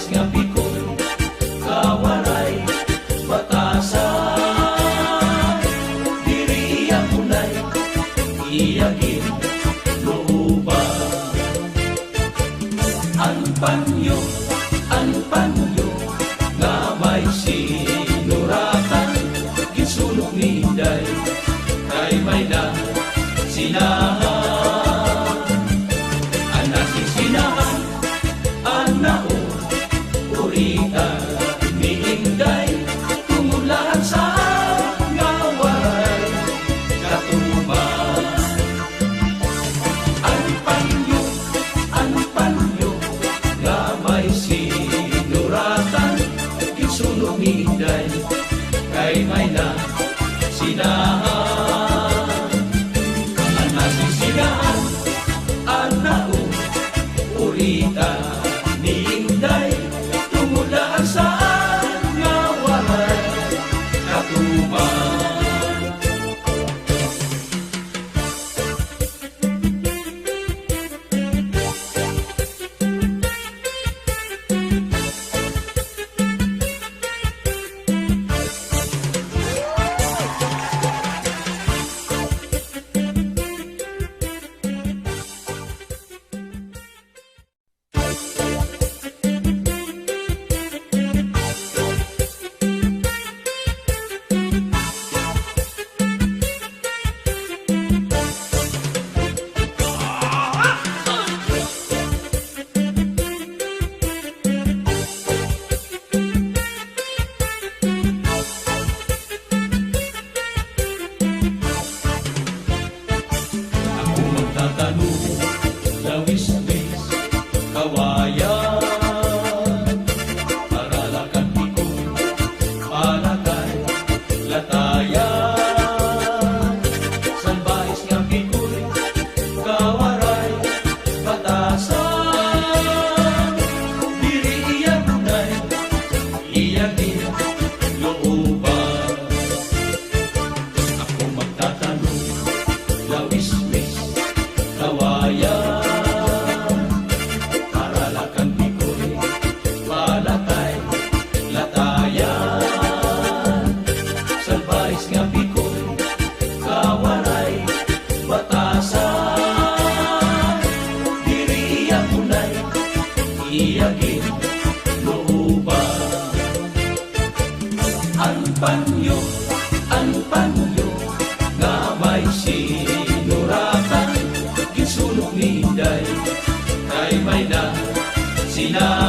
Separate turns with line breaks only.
Sabais nga pikon, kawaray, batasan. Diri iya kunay, iyagin, looban. Ang panyo, nga may sinuratan, ginsulok niday, kay may na sinahan. Ang nasisinahan, ang naon, uritan, niinday, tumulaan sa nga waray, katuman. Ang panyo, nga may sinuratan, ginsulok niday, kay may na sinahan. Ang nasisinahan, ang naon, uritan, niinday, tumulaan sa nga waray, katuman. Lawis-wis, kawayan, paralakan pikon, palakay, latayan. Sabais nga pikon, kawaray, batasan. Diri iya kunay, iyagin, looban. Ako magtatanong, lawis-wis, kawayan, paralakan pikon, palakay, latayan. Sabais nga pikon, kawaray, batasan. Diri iya kunay, iyagin, looban. Ang panyo, nga may sinuratan, ginsulok niday, kay may na sinahan.